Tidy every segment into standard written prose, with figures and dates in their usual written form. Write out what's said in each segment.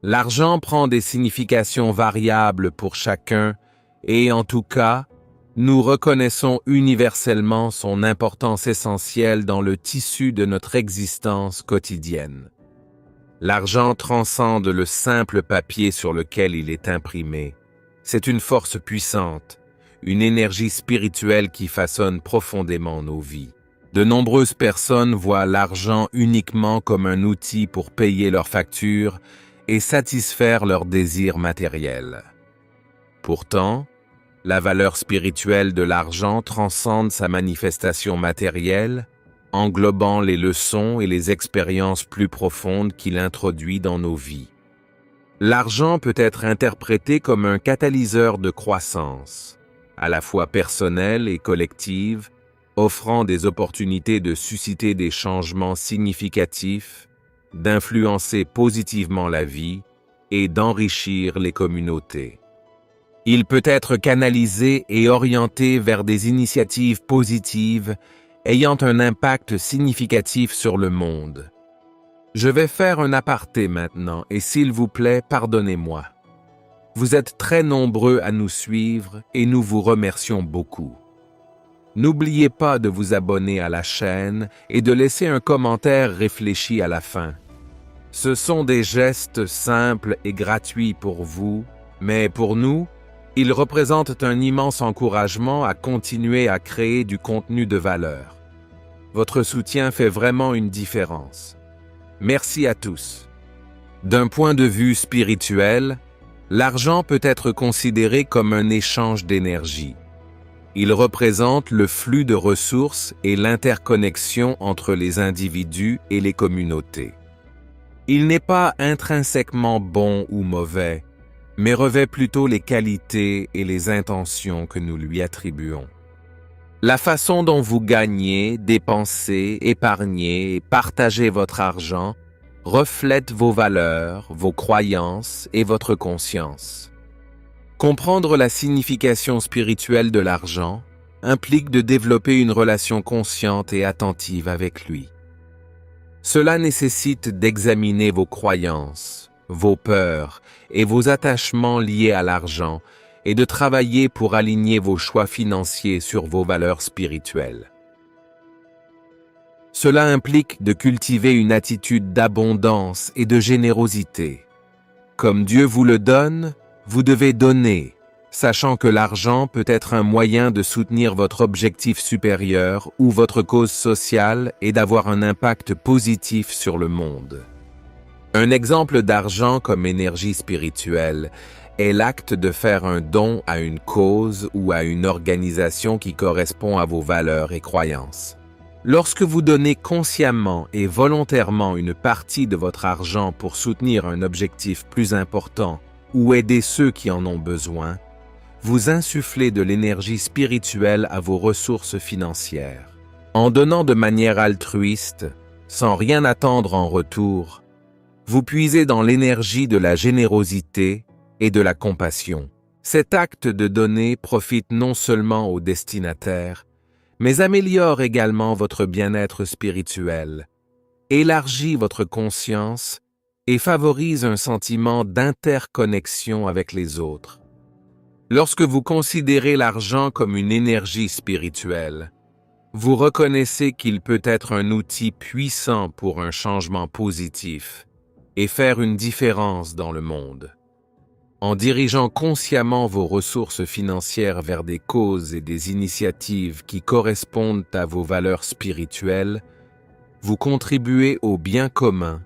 L'argent prend des significations variables pour chacun et en tout cas, nous reconnaissons universellement son importance essentielle dans le tissu de notre existence quotidienne. L'argent transcende le simple papier sur lequel il est imprimé. C'est une force puissante, une énergie spirituelle qui façonne profondément nos vies. De nombreuses personnes voient l'argent uniquement comme un outil pour payer leurs factures et satisfaire leurs désirs matériels. Pourtant, la valeur spirituelle de l'argent transcende sa manifestation matérielle, englobant les leçons et les expériences plus profondes qu'il introduit dans nos vies. L'argent peut être interprété comme un catalyseur de croissance, à la fois personnelle et collective, offrant des opportunités de susciter des changements significatifs, d'influencer positivement la vie et d'enrichir les communautés. Il peut être canalisé et orienté vers des initiatives positives ayant un impact significatif sur le monde. Je vais faire un aparté maintenant et s'il vous plaît, pardonnez-moi. Vous êtes très nombreux à nous suivre et nous vous remercions beaucoup. N'oubliez pas de vous abonner à la chaîne et de laisser un commentaire réfléchi à la fin. Ce sont des gestes simples et gratuits pour vous, mais pour nous, ils représentent un immense encouragement à continuer à créer du contenu de valeur. Votre soutien fait vraiment une différence. Merci à tous. D'un point de vue spirituel, l'argent peut être considéré comme un échange d'énergie. Il représente le flux de ressources et l'interconnexion entre les individus et les communautés. Il n'est pas intrinsèquement bon ou mauvais, mais revêt plutôt les qualités et les intentions que nous lui attribuons. La façon dont vous gagnez, dépensez, épargnez et partagez votre argent reflète vos valeurs, vos croyances et votre conscience. Comprendre la signification spirituelle de l'argent implique de développer une relation consciente et attentive avec lui. Cela nécessite d'examiner vos croyances, vos peurs et vos attachements liés à l'argent et de travailler pour aligner vos choix financiers sur vos valeurs spirituelles. Cela implique de cultiver une attitude d'abondance et de générosité. Comme Dieu vous le donne, vous devez donner, sachant que l'argent peut être un moyen de soutenir votre objectif supérieur ou votre cause sociale et d'avoir un impact positif sur le monde. Un exemple d'argent comme énergie spirituelle est l'acte de faire un don à une cause ou à une organisation qui correspond à vos valeurs et croyances. Lorsque vous donnez consciemment et volontairement une partie de votre argent pour soutenir un objectif plus important ou aider ceux qui en ont besoin, vous insufflez de l'énergie spirituelle à vos ressources financières. En donnant de manière altruiste, sans rien attendre en retour, vous puisez dans l'énergie de la générosité et de la compassion. Cet acte de donner profite non seulement au destinataire, mais améliore également votre bien-être spirituel, élargit votre conscience et favorise un sentiment d'interconnexion avec les autres. Lorsque vous considérez l'argent comme une énergie spirituelle, vous reconnaissez qu'il peut être un outil puissant pour un changement positif et faire une différence dans le monde. En dirigeant consciemment vos ressources financières vers des causes et des initiatives qui correspondent à vos valeurs spirituelles, vous contribuez au bien commun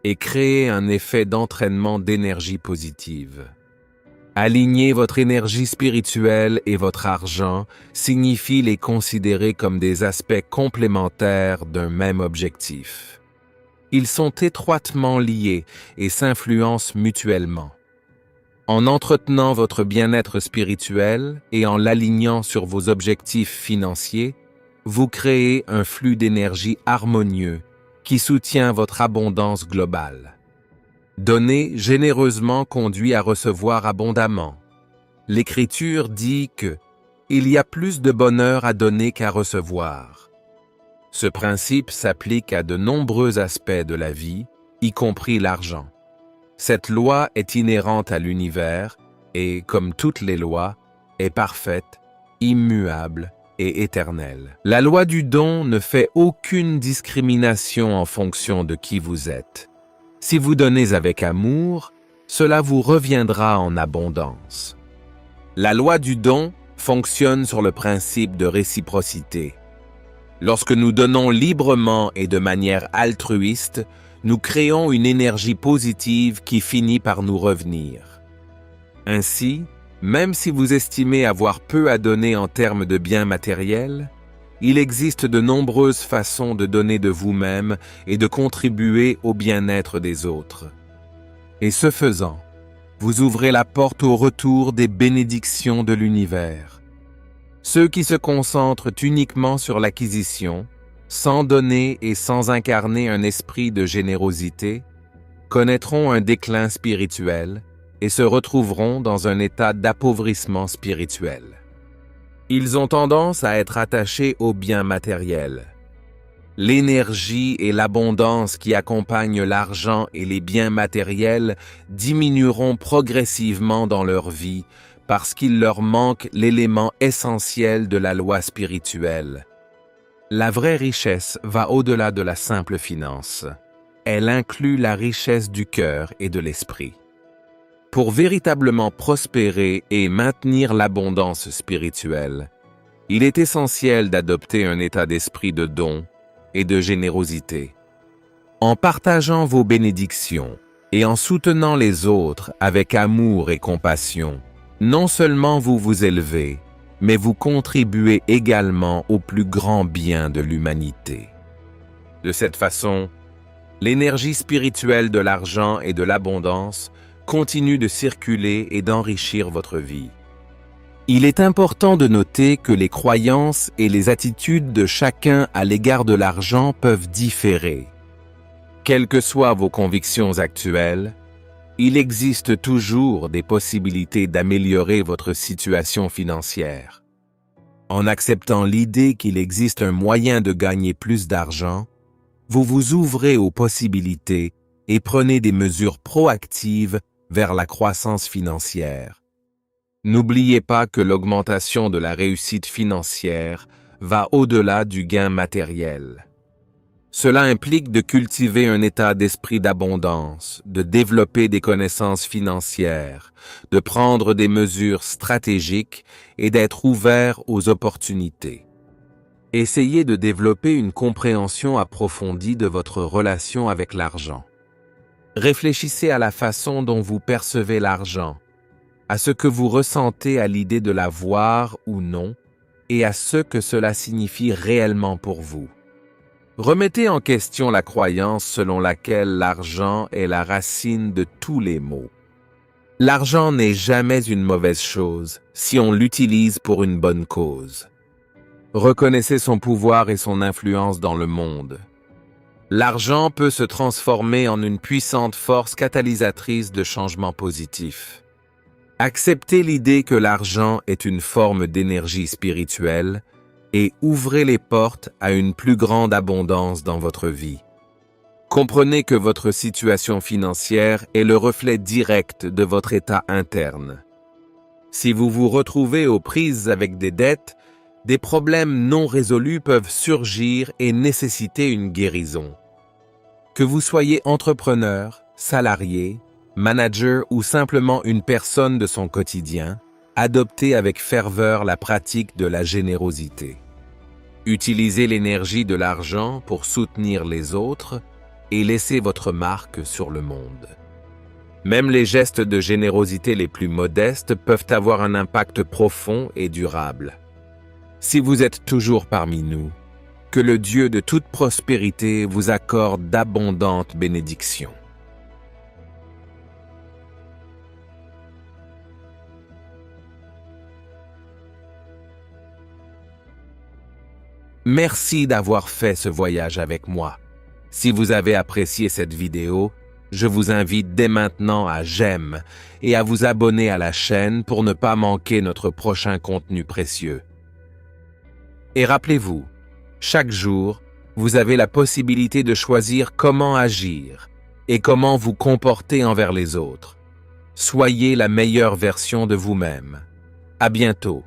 et créez un effet d'entraînement d'énergie positive. Aligner votre énergie spirituelle et votre argent signifie les considérer comme des aspects complémentaires d'un même objectif. Ils sont étroitement liés et s'influencent mutuellement. En entretenant votre bien-être spirituel et en l'alignant sur vos objectifs financiers, vous créez un flux d'énergie harmonieux qui soutient votre abondance globale. Donner généreusement conduit à recevoir abondamment. L'Écriture dit que « il y a plus de bonheur à donner qu'à recevoir ». Ce principe s'applique à de nombreux aspects de la vie, y compris l'argent. Cette loi est inhérente à l'univers et, comme toutes les lois, est parfaite, immuable et éternelle. La loi du don ne fait aucune discrimination en fonction de qui vous êtes. Si vous donnez avec amour, cela vous reviendra en abondance. La loi du don fonctionne sur le principe de réciprocité. Lorsque nous donnons librement et de manière altruiste, nous créons une énergie positive qui finit par nous revenir. Ainsi, même si vous estimez avoir peu à donner en termes de biens matériels, il existe de nombreuses façons de donner de vous-même et de contribuer au bien-être des autres. Et ce faisant, vous ouvrez la porte au retour des bénédictions de l'univers. Ceux qui se concentrent uniquement sur l'acquisition, sans donner et sans incarner un esprit de générosité, connaîtront un déclin spirituel et se retrouveront dans un état d'appauvrissement spirituel. Ils ont tendance à être attachés aux biens matériels. L'énergie et l'abondance qui accompagnent l'argent et les biens matériels diminueront progressivement dans leur vie parce qu'il leur manque l'élément essentiel de la loi spirituelle. La vraie richesse va au-delà de la simple finance. Elle inclut la richesse du cœur et de l'esprit. Pour véritablement prospérer et maintenir l'abondance spirituelle, il est essentiel d'adopter un état d'esprit de don et de générosité. En partageant vos bénédictions et en soutenant les autres avec amour et compassion, non seulement vous vous élevez, mais vous contribuez également au plus grand bien de l'humanité. De cette façon, l'énergie spirituelle de l'argent et de l'abondance continue de circuler et d'enrichir votre vie. Il est important de noter que les croyances et les attitudes de chacun à l'égard de l'argent peuvent différer. Quelles que soient vos convictions actuelles, il existe toujours des possibilités d'améliorer votre situation financière. En acceptant l'idée qu'il existe un moyen de gagner plus d'argent, vous vous ouvrez aux possibilités et prenez des mesures proactives vers la croissance financière. N'oubliez pas que l'augmentation de la réussite financière va au-delà du gain matériel. Cela implique de cultiver un état d'esprit d'abondance, de développer des connaissances financières, de prendre des mesures stratégiques et d'être ouvert aux opportunités. Essayez de développer une compréhension approfondie de votre relation avec l'argent. Réfléchissez à la façon dont vous percevez l'argent, à ce que vous ressentez à l'idée de l'avoir ou non, et à ce que cela signifie réellement pour vous. Remettez en question la croyance selon laquelle l'argent est la racine de tous les maux. L'argent n'est jamais une mauvaise chose si on l'utilise pour une bonne cause. Reconnaissez son pouvoir et son influence dans le monde. L'argent peut se transformer en une puissante force catalysatrice de changements positifs. Acceptez l'idée que l'argent est une forme d'énergie spirituelle et ouvrez les portes à une plus grande abondance dans votre vie. Comprenez que votre situation financière est le reflet direct de votre état interne. Si vous vous retrouvez aux prises avec des dettes, des problèmes non résolus peuvent surgir et nécessiter une guérison. Que vous soyez entrepreneur, salarié, manager ou simplement une personne de son quotidien, adoptez avec ferveur la pratique de la générosité. Utilisez l'énergie de l'argent pour soutenir les autres et laissez votre marque sur le monde. Même les gestes de générosité les plus modestes peuvent avoir un impact profond et durable. Si vous êtes toujours parmi nous, que le Dieu de toute prospérité vous accorde d'abondantes bénédictions. Merci d'avoir fait ce voyage avec moi. Si vous avez apprécié cette vidéo, je vous invite dès maintenant à j'aime et à vous abonner à la chaîne pour ne pas manquer notre prochain contenu précieux. Et rappelez-vous, chaque jour, vous avez la possibilité de choisir comment agir, et comment vous comportez envers les autres. Soyez la meilleure version de vous-même. À bientôt.